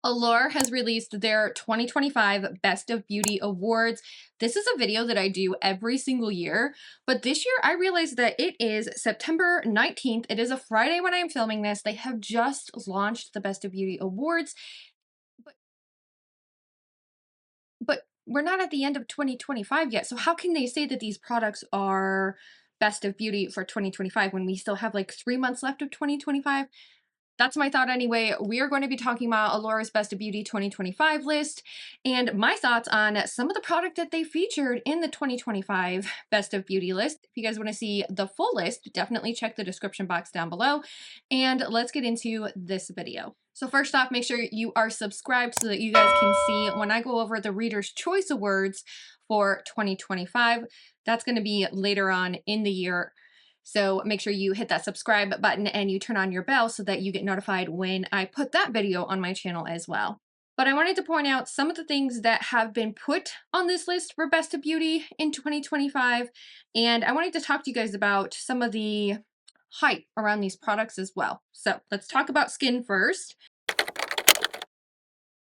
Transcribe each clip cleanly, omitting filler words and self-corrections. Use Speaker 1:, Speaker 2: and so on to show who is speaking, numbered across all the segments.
Speaker 1: Allure has released their 2025 Best of Beauty Awards. This is a video that I do every single year, but this year I realized that it is September 19th. It is a Friday when I'm filming this. They have just launched the Best of Beauty Awards, but, but we're not at the end of 2025 yet. So how can they say that these products are Best of Beauty for 2025 when we still have like 3 months left of 2025? That's my thought anyway. We are going to be talking about Allure's Best of Beauty 2025 list and my thoughts on some of the product that they featured in the 2025 Best of Beauty list. If you guys want to see the full list, definitely check the description box down below. And let's get into this video. So first off, make sure you are subscribed so that you guys can see when I go over the Reader's Choice Awards for 2025. That's going to be later on in the year. So make sure you hit that subscribe button and you turn on your bell so that you get notified when I put that video on my channel as well. But I wanted to point out some of the things that have been put on this list for Best of Beauty in 2025. And I wanted to talk to you guys about some of the hype around these products as well. So let's talk about skin first.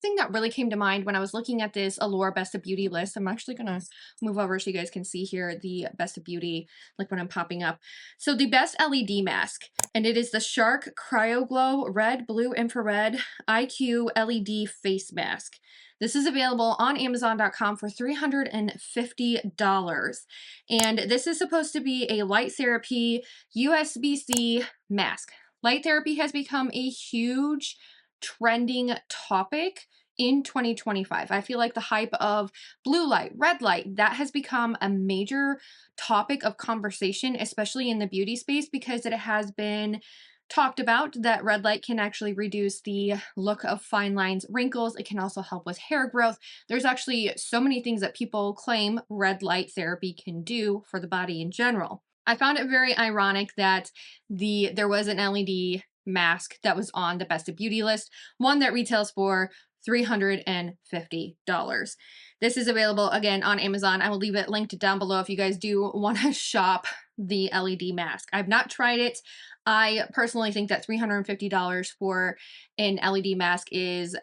Speaker 1: Thing that really came to mind when I was looking at this Allure Best of Beauty list. I'm actually gonna move over so you guys can see here the Best of Beauty, like when I'm popping up. So the best LED mask, and it is the Shark Cryo Glow Red Blue Infrared IQ LED Face Mask. This is available on Amazon.com for $350. And this is supposed to be a light therapy USB-C mask. Light therapy has become a huge trending topic in 2025. I feel like the hype of blue light, red light, that has become a major topic of conversation, especially in the beauty space, because it has been talked about that red light can actually reduce the look of fine lines, wrinkles. It can also help with hair growth. There's actually so many things that people claim red light therapy can do for the body in general. I found it very ironic that there was an LED mask that was on the Best of Beauty list, one that retails for $350. This is available again on Amazon. I will leave it linked down below if you guys do want to shop the LED mask. I've not tried it. I personally think that $350 for an LED mask is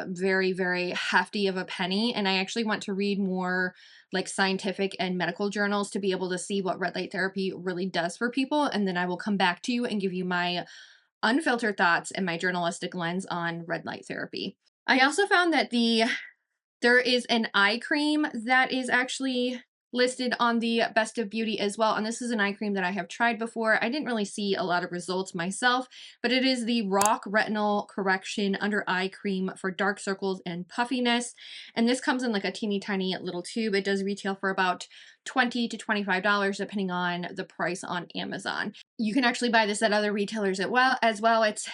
Speaker 1: very, very hefty of a penny. And I actually want to read more like scientific and medical journals to be able to see what red light therapy really does for people. And then I will come back to you and give you my unfiltered thoughts and my journalistic lens on red light therapy. I also found that there is an eye cream that is actually listed on the Best of Beauty as well. And this is an eye cream that I have tried before. I didn't really see a lot of results myself, but it is the Rock Retinol Correction Under Eye Cream for dark circles and puffiness. And this comes in like a teeny tiny little tube. It does retail for about $20 to $25 depending on the price on Amazon. You can actually buy this at other retailers as well. It's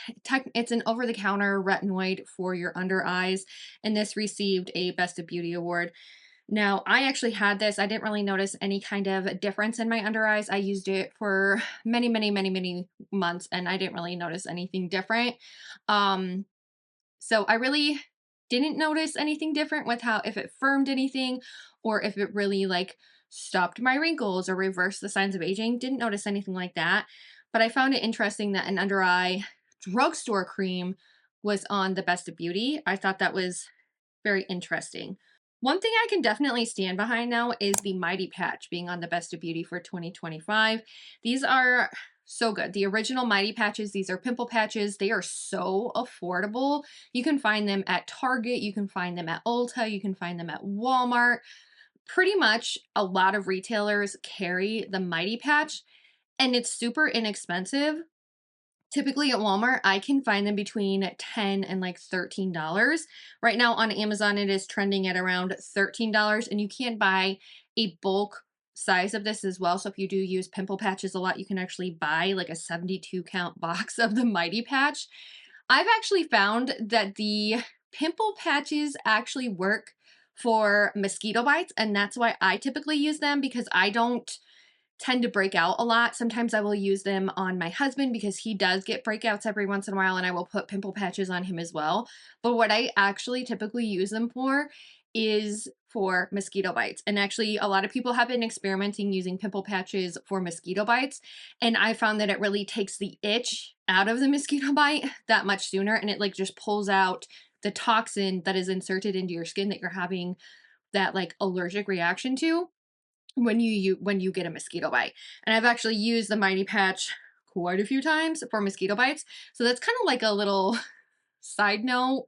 Speaker 1: an over-the-counter retinoid for your under eyes, and this received a Best of Beauty award. Now, I actually had this. I didn't really notice any kind of difference in my under eyes. I used it for many, many, many, many months, and I didn't really notice anything different. So I really didn't notice anything different with if it firmed anything or if it really like stopped my wrinkles or reversed the signs of aging. Didn't notice anything like that. But I found it interesting that an under eye drugstore cream was on the Best of Beauty. I thought that was very interesting. One thing I can definitely stand behind now is the Mighty Patch being on the Best of Beauty for 2025. These are so good. The original Mighty Patches, these are pimple patches. They are so affordable. You can find them at Target. You can find them at Ulta. You can find them at Walmart. Pretty much a lot of retailers carry the Mighty Patch, and it's super inexpensive. Typically at Walmart, I can find them between $10 and like $13. Right now on Amazon, it is trending at around $13, and you can buy a bulk size of this as well. So if you do use pimple patches a lot, you can actually buy like a 72 count box of the Mighty Patch. I've actually found that the pimple patches actually work for mosquito bites, and that's why I typically use them, because I don't tend to break out a lot. Sometimes I will use them on my husband because he does get breakouts every once in a while, and I will put pimple patches on him as well. But what I actually typically use them for is for mosquito bites. And actually a lot of people have been experimenting using pimple patches for mosquito bites, and I found that it really takes the itch out of the mosquito bite that much sooner, and it like just pulls out the toxin that is inserted into your skin that you're having that like allergic reaction to when you get a mosquito bite. And I've actually used the Mighty Patch quite a few times for mosquito bites. So that's kind of like a little side note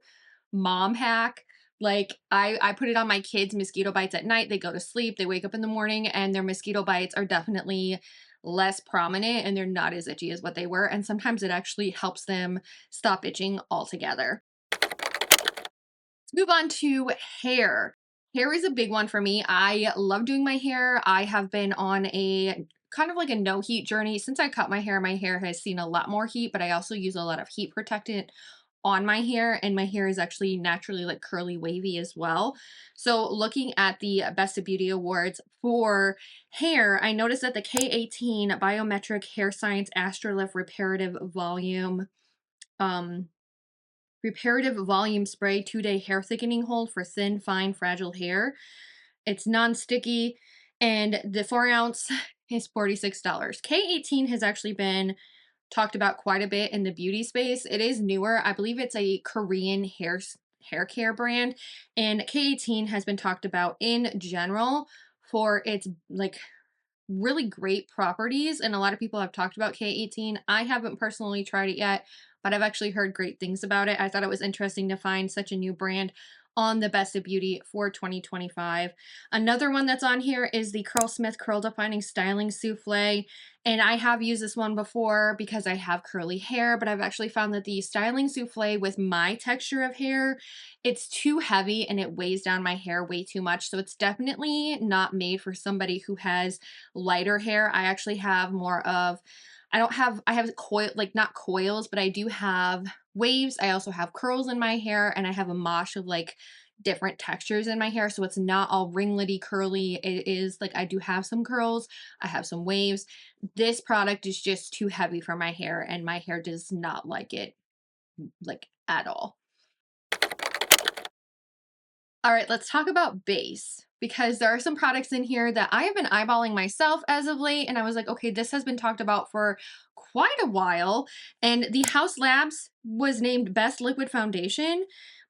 Speaker 1: mom hack. Like I put it on my kids' mosquito bites at night. They go to sleep, they wake up in the morning, and their mosquito bites are definitely less prominent and they're not as itchy as what they were. And sometimes it actually helps them stop itching altogether. Let's move on to hair. Hair is a big one for me. I love doing my hair. I have been on a kind of like a no heat journey. Since I cut my hair has seen a lot more heat, but I also use a lot of heat protectant on my hair, and my hair is actually naturally like curly wavy as well. So looking at the Best of Beauty Awards for hair, I noticed that the K18 Biometric Hair Science Astrolift um Reparative Volume Spray 2-day hair thickening hold for thin, fine, fragile hair. It's non-sticky, and the 4 ounce is $46. K18 has actually been talked about quite a bit in the beauty space. It is newer. I believe it's a Korean hair care brand, and K18 has been talked about in general for its like really great properties, and a lot of people have talked about K18. I haven't personally tried it yet, but I've actually heard great things about it. I thought it was interesting to find such a new brand on the Best of Beauty for 2025. Another one that's on here is the Curlsmith Curl Defining Styling Souffle, and I have used this one before because I have curly hair, but I've actually found that the styling souffle with my texture of hair, it's too heavy and it weighs down my hair way too much. So it's definitely not made for somebody who has lighter hair. I actually have more of, I have coil, like not coils, but I do have waves. I also have curls in my hair, and I have a mosh of like different textures in my hair. So it's not all ringlety curly. It is like I do have some curls. I have some waves. This product is just too heavy for my hair, and my hair does not like it like at all. All right, let's talk about base, because there are some products in here that I have been eyeballing myself as of late, and I was like, okay, this has been talked about for quite a while. And the House Labs was named Best Liquid Foundation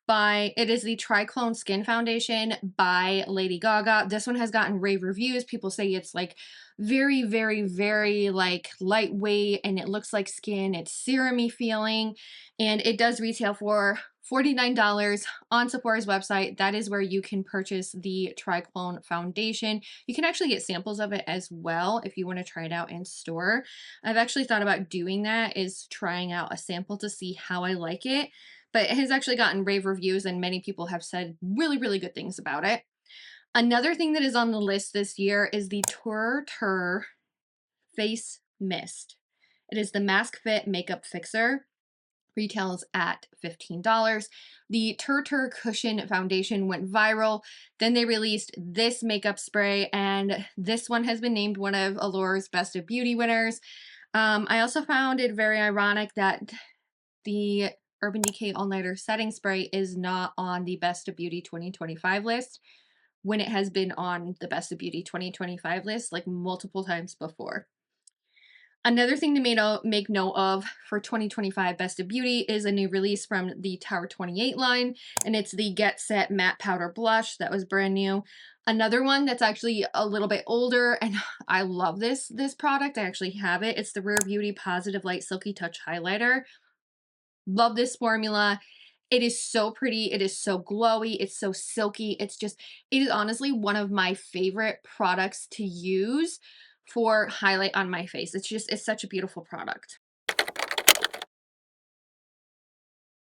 Speaker 1: by, it is the Triclone Skin Foundation by Lady Gaga. This one has gotten rave reviews. People say it's like very, very, very like lightweight, and it looks like skin. It's serum-y feeling, and it does retail for $49 on Sephora's website. That is where you can purchase the Triclone foundation. You can actually get samples of it as well if you want to try it out in store. I've actually thought about doing that, is trying out a sample to see how I like it, but it has actually gotten rave reviews and many people have said really, really good things about it. Another thing that is on the list this year is the Tur Face Mist. It is the Mask Fit Makeup Fixer. Retails at $15. The Tur Cushion Foundation went viral. Then they released this makeup spray, and this one has been named one of Allure's Best of Beauty winners. I also found it very ironic that the Urban Decay All Nighter Setting Spray is not on the Best of Beauty 2025 list, when it has been on the Best of Beauty 2025 list like multiple times before. Another thing to make note of for 2025 Best of Beauty is a new release from the Tower 28 line, and it's the Get Set Matte Powder Blush. That was brand new. Another one that's actually a little bit older, and I love this product. I actually have it. It's the Rare Beauty Positive Light Silky Touch Highlighter. Love this formula. It is so pretty. It is so glowy. It's so silky. It is honestly one of my favorite products to use for highlight on my face. It's such a beautiful product.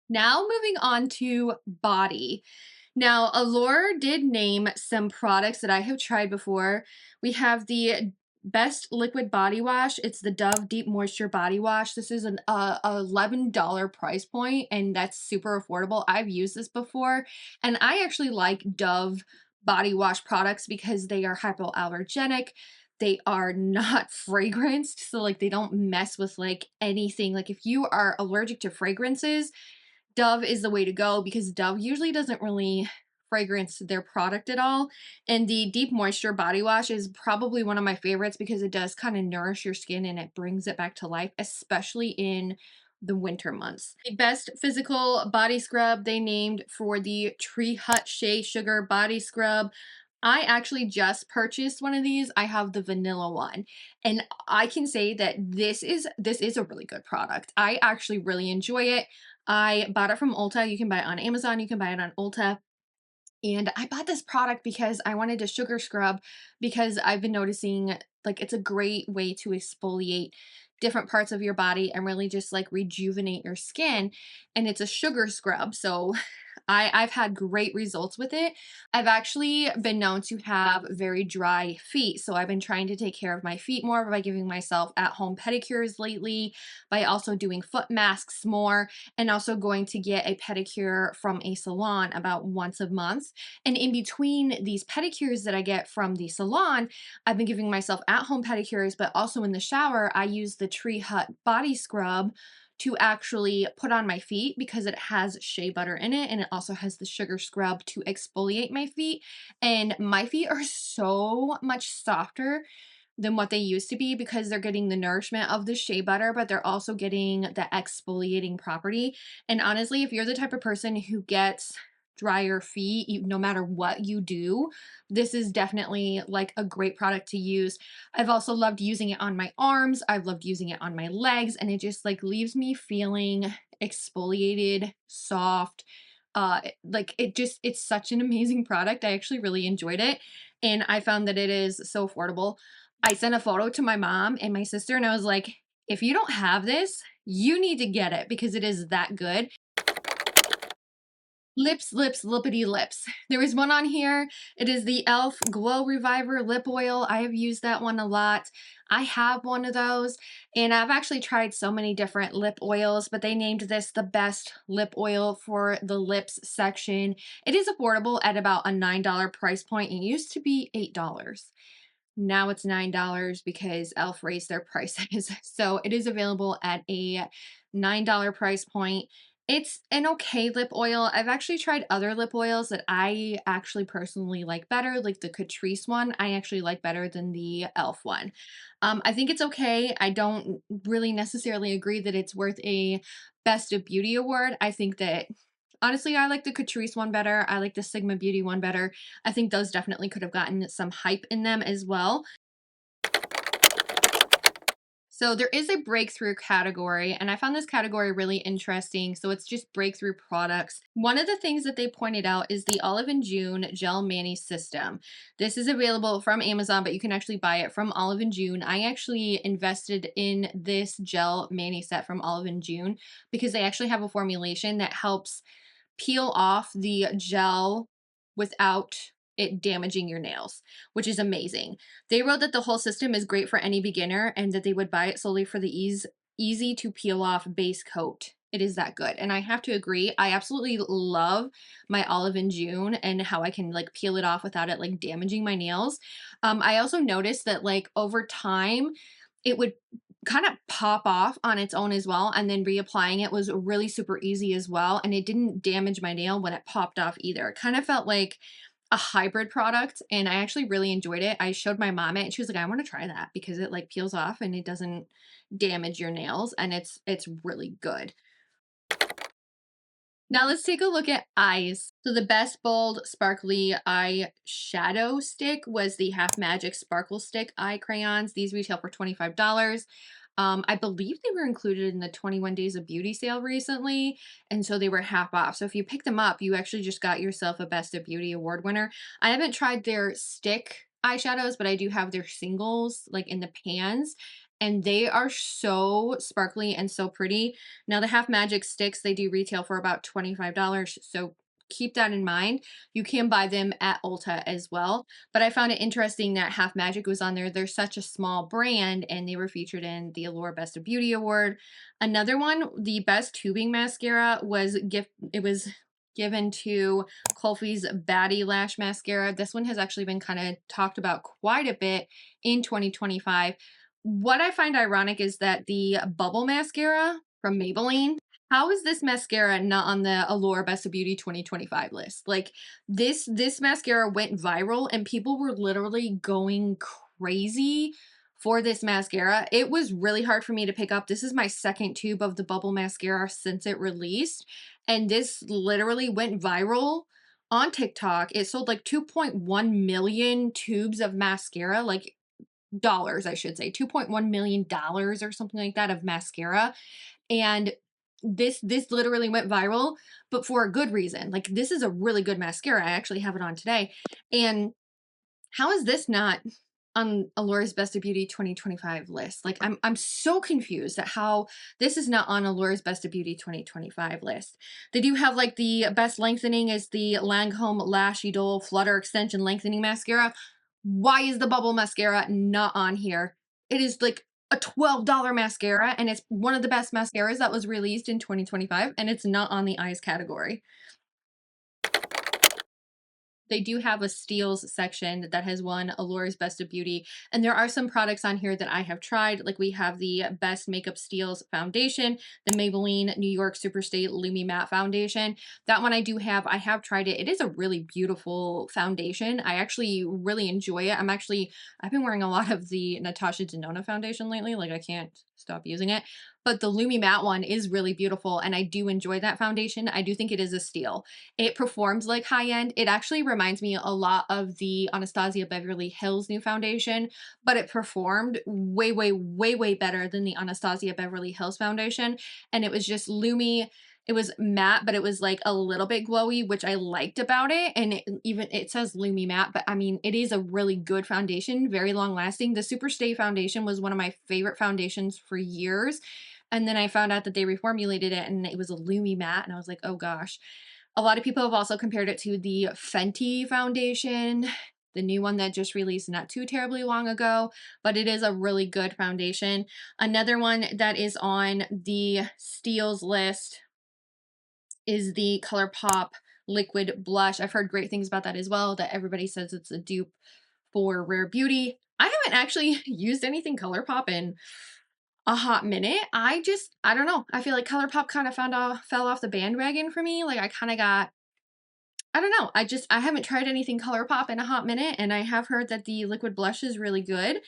Speaker 1: Now moving on to body. Now, Allure did name some products that I have tried before. We have the Best Liquid Body Wash. It's the Dove Deep Moisture Body Wash. This is an $11 price point, and that's super affordable. I've used this before, and I actually like Dove body wash products because they are hypoallergenic. They are not fragranced, so like they don't mess with like anything. Like if you are allergic to fragrances, Dove is the way to go, because Dove usually doesn't really fragrance their product at all. And the Deep Moisture Body Wash is probably one of my favorites because it does kind of nourish your skin and it brings it back to life, especially in the winter months. The best physical body scrub they named for the Tree Hut Shea Sugar Body Scrub. I actually just purchased one of these. I have the vanilla one, and I can say that this is a really good product. I actually really enjoy it. I bought it from Ulta. You can buy it on Amazon, you can buy it on Ulta. And I bought this product because I wanted a sugar scrub, because I've been noticing like it's a great way to exfoliate different parts of your body and really just like rejuvenate your skin. And it's a sugar scrub. So I've had great results with it. I've actually been known to have very dry feet. So I've been trying to take care of my feet more by giving myself at-home pedicures lately, by also doing foot masks more, and also going to get a pedicure from a salon about once a month. And in between these pedicures that I get from the salon, I've been giving myself at-home pedicures, but also in the shower, I use the Tree Hut body scrub to actually put on my feet because it has shea butter in it, and it also has the sugar scrub to exfoliate my feet. And my feet are so much softer than what they used to be because they're getting the nourishment of the shea butter, but they're also getting the exfoliating property. And honestly, if you're the type of person who gets drier feet, no matter what you do, this is definitely like a great product to use. I've also loved using it on my arms. I've loved using it on my legs, and it just like leaves me feeling exfoliated, soft. Like it's such an amazing product. I actually really enjoyed it, and I found that it is so affordable. I sent a photo to my mom and my sister, and I was like, if you don't have this, you need to get it because it is that good. Lips, lips, lippity lips. There is one on here. It is the e.l.f. Glow Reviver Lip Oil. I have used that one a lot. I have one of those, and I've actually tried so many different lip oils, but they named this the best lip oil for the lips section. It is affordable at about a $9 price point. It used to be $8. Now it's $9 because e.l.f. raised their prices. So it is available at a $9 price point. It's an okay lip oil. I've actually tried other lip oils that I actually personally like better, like the Catrice one. I actually like better than the e.l.f. one. I think it's okay. I don't really necessarily agree that it's worth a Best of Beauty award. I think that honestly, I like the Catrice one better. I like the Sigma Beauty one better. I think those definitely could have gotten some hype in them as well. So there is a breakthrough category, and I found this category really interesting. So it's just breakthrough products. One of the things that they pointed out is the Olive and June Gel Mani System. This is available from Amazon, but you can actually buy it from Olive and June. I actually invested in this gel mani set from Olive and June because they actually have a formulation that helps peel off the gel without it damaging your nails, which is amazing. They wrote that the whole system is great for any beginner and that they would buy it solely for the easy to peel off base coat. It is that good. And I have to agree. I absolutely love my Olive and June and how I can like peel it off without it like damaging my nails. I also noticed that like over time, it would kind of pop off on its own as well, and then reapplying it was really super easy as well, and it didn't damage my nail when it popped off either. It kind of felt like a hybrid product, and I actually really enjoyed it. I showed my mom it and she was like, I want to try that because it like peels off and it doesn't damage your nails, and it's really good. Now let's take a look at eyes. So the best bold sparkly eye shadow stick was the Half Magic Sparkle Stick eye crayons. These retail for $25. I believe they were included in the 21 Days of Beauty sale recently, and so they were half off. So if you pick them up, you actually just got yourself a Best of Beauty award winner. I haven't tried their stick eyeshadows, but I do have their singles like in the pans, and they are so sparkly and so pretty. Now the Half Magic sticks, they do retail for about $25, so keep that in mind. You can buy them at Ulta as well, but I found it interesting that Half Magic was on there. They're such a small brand, and they were featured in the Allure Best of Beauty Award. Another one, the best tubing mascara was given to Kulfi's Baddie Lash Mascara. This one has actually been kind of talked about quite a bit in 2025. What I find ironic is that the Bubble Mascara from Maybelline, how is this mascara not on the Allure Best of Beauty 2025 list? Like this mascara went viral and people were literally going crazy for this mascara. It was really hard for me to pick up. This is my second tube of the Bubble mascara since it released, and this literally went viral on TikTok. It sold like 2.1 million tubes of mascara, like dollars, I should say, $2.1 million or something like that of mascara. And this literally went viral, but for a good reason. Like, this is a really good mascara. I actually have it on today. And how is this not on Allure's Best of Beauty 2025 list? Like, I'm so confused at how this is not on Allure's Best of Beauty 2025 list. They do have like the best lengthening is the Lancome Lash Idole Flutter Extension Lengthening Mascara. Why is the Bubble mascara not on here? It is like a $12 mascara, and it's one of the best mascaras that was released in 2025, and it's not on the eyes category. They do have a steals section that has won Allure's Best of Beauty, and there are some products on here that I have tried. Like, we have the Best Makeup Steals Foundation, the Maybelline New York Superstay Lumi Matte Foundation. That one I do have. I have tried it. It is a really beautiful foundation. I actually really enjoy it. I've been wearing a lot of the Natasha Denona foundation lately. Like, I can't stop using it. But the Lumi Matte one is really beautiful, and I do enjoy that foundation. I do think it is a steal. It performs like high-end. It actually reminds me a lot of the Anastasia Beverly Hills new foundation, but it performed way, way, way, way better than the Anastasia Beverly Hills foundation. And it was just Lumi. It was matte, but it was like a little bit glowy, which I liked about it. And it says Lumi Matte, but I mean, it is a really good foundation, very long lasting. The Superstay foundation was one of my favorite foundations for years. And then I found out that they reformulated it and it was a Lumi Matte, and I was like, oh gosh. A lot of people have also compared it to the Fenty foundation, the new one that just released not too terribly long ago, but it is a really good foundation. Another one that is on the steals list is the ColourPop Liquid Blush. I've heard great things about that as well, that everybody says it's a dupe for Rare Beauty. I haven't actually used anything ColourPop in a hot minute. I don't know. I feel like ColourPop kind of fell off the bandwagon for me. Like, I don't know. I haven't tried anything ColourPop in a hot minute, and I have heard that the liquid blush is really good.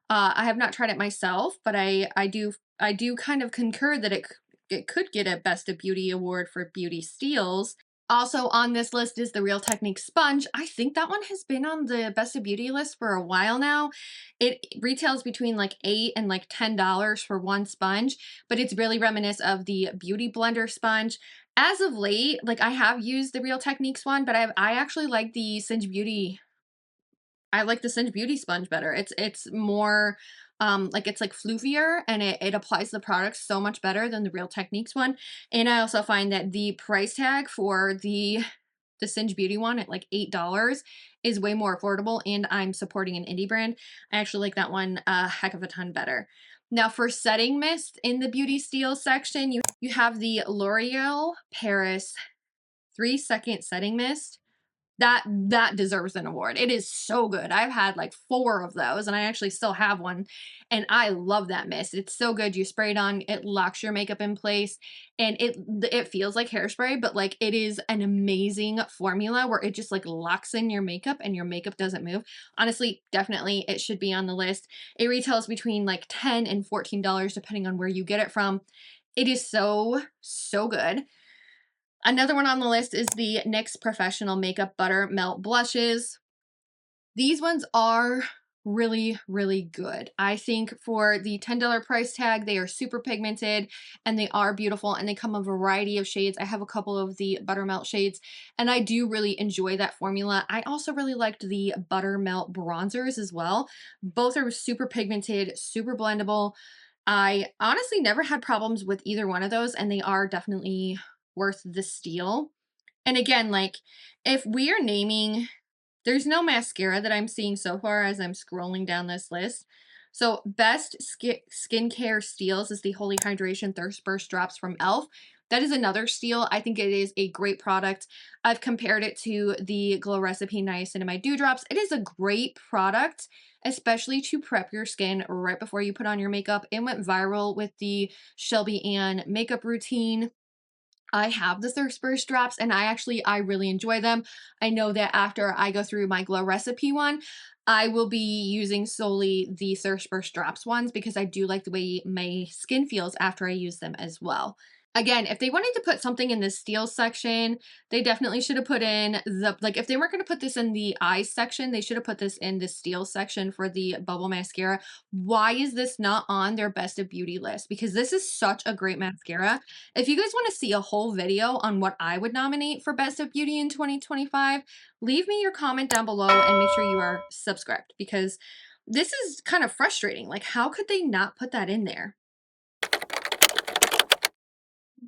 Speaker 1: I have not tried it myself, but I do kind of concur that it could get a Best of Beauty award for beauty steals. Also on this list is the Real Technique sponge. I think that one has been on the Best of Beauty list for a while now. It retails between like $8 and like $10 for one sponge, but it's really reminiscent of the Beauty Blender sponge. As of late, like, I have used the Real Techniques one, but I actually like the Singe Beauty. I like the Singe Beauty sponge better. It's more like, it's like floofier, and it applies the product so much better than the Real Techniques one. And I also find that the price tag for the Singe Beauty one at like $8 is way more affordable, and I'm supporting an indie brand. I actually like that one a heck of a ton better. Now, for setting mist in the beauty steals section, you have the L'Oreal Paris 3-second setting mist. That deserves an award. It is so good. I've had like 4 of those, and I actually still have one, and I love that mist. It's so good. You spray it on, it locks your makeup in place, and it feels like hairspray, but like, it is an amazing formula where it just like locks in your makeup and your makeup doesn't move. Honestly, definitely it should be on the list. It retails between like $10 and $14 depending on where you get it from. It is so, so good. Another one on the list is the NYX Professional Makeup Butter Melt Blushes. These ones are really, really good. I think for the $10 price tag, they are super pigmented and they are beautiful, and they come a variety of shades. I have a couple of the Buttermelt shades, and I do really enjoy that formula. I also really liked the Buttermelt bronzers as well. Both are super pigmented, super blendable. I honestly never had problems with either one of those, and they are definitely worth the steal. And again, like, if we are naming, there's no mascara that I'm seeing so far as I'm scrolling down this list. So best skincare steals is the Holy Hydration Thirst Burst Drops from e.l.f. That is another steal. I think it is a great product. I've compared it to the Glow Recipe Niacinamide Dewdrops. It is a great product, especially to prep your skin right before you put on your makeup. It went viral with the Shelby Ann makeup routine. I have the Thirst Burst drops and I really enjoy them. I know that after I go through my Glow Recipe one, I will be using solely the Thirst Burst drops ones because I do like the way my skin feels after I use them as well. Again, if they wanted to put something in the steel section, they definitely should have put in the, like, if they weren't going to put this in the eyes section, they should have put this in the steel section for the bubble mascara. Why is this not on their best of beauty list? Because this is such a great mascara. If you guys want to see a whole video on what I would nominate for best of beauty in 2025, leave me your comment down below and make sure you are subscribed because this is kind of frustrating. Like, how could they not put that in there?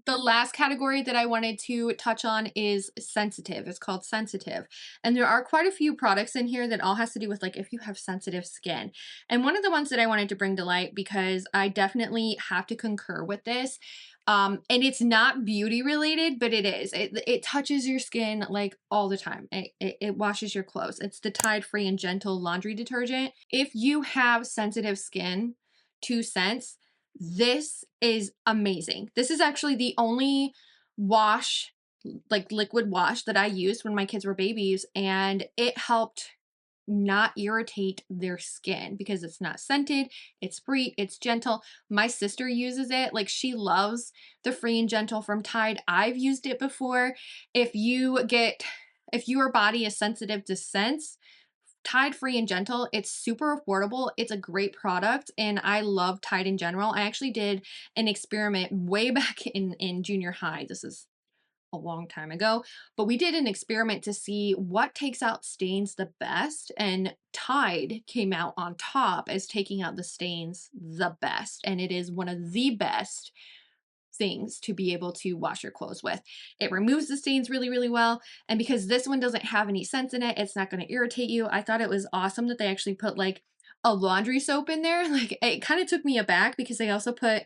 Speaker 1: The last category that I wanted to touch on is sensitive. It's called sensitive. And there are quite a few products in here that all has to do with like if you have sensitive skin. And one of the ones that I wanted to bring to light because I definitely have to concur with this. And it's not beauty related, but it is. It touches your skin like all the time. It washes your clothes. It's the Tide Free and Gentle laundry detergent. If you have sensitive skin to scents, this is amazing. This is actually the only wash, like liquid wash that I used when my kids were babies, and it helped not irritate their skin because it's not scented, it's free, it's gentle. My sister uses it. Like, she loves the Free and Gentle from Tide. I've used it before. If your body is sensitive to scents, Tide Free and Gentle, it's super affordable. It's a great product and I love Tide in general. I actually did an experiment way back in junior high. This is a long time ago, but we did an experiment to see what takes out stains the best, and Tide came out on top as taking out the stains the best, and it is one of the best things to be able to wash your clothes with. It removes the stains really, really well. And because this one doesn't have any scents in it, it's not going to irritate you. I thought it was awesome that they actually put like a laundry soap in there. Like, it kind of took me aback because they also put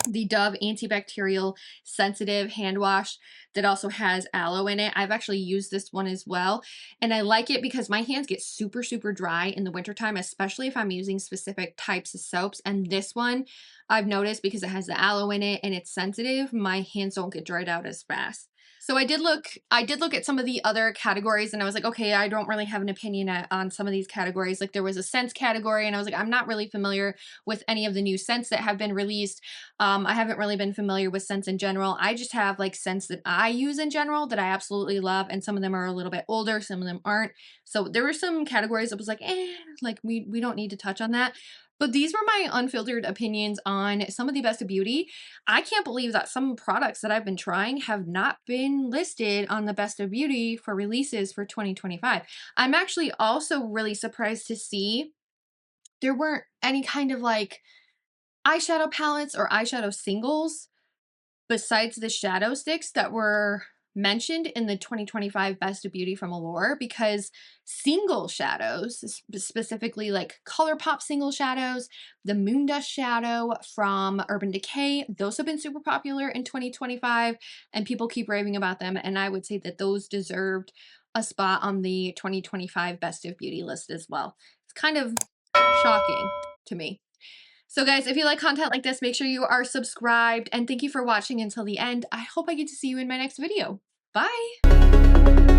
Speaker 1: the Dove antibacterial sensitive hand wash that also has aloe in it. I've actually used this one as well. And I like it because my hands get super, super dry in the wintertime, especially if I'm using specific types of soaps. And this one I've noticed because it has the aloe in it and it's sensitive, my hands don't get dried out as fast. So I did look at some of the other categories and I was like, okay, I don't really have an opinion on some of these categories. Like, there was a scents category and I was like, I'm not really familiar with any of the new scents that have been released. I haven't really been familiar with scents in general. I just have like scents that I use in general that I absolutely love. And some of them are a little bit older, some of them aren't. So there were some categories that was like, like we don't need to touch on that. But these were my unfiltered opinions on some of the best of beauty. I can't believe that some products that I've been trying have not been listed on the best of beauty for releases for 2025. I'm actually also really surprised to see there weren't any kind of like eyeshadow palettes or eyeshadow singles besides the shadow sticks that were mentioned in the 2025 Best of Beauty from Allure, because single shadows, specifically like ColourPop single shadows, the Moon Dust shadow from Urban Decay, those have been super popular in 2025 and people keep raving about them. And I would say that those deserved a spot on the 2025 Best of Beauty list as well. It's kind of shocking to me. So guys, if you like content like this, make sure you are subscribed, and thank you for watching until the end. I hope I get to see you in my next video. Bye!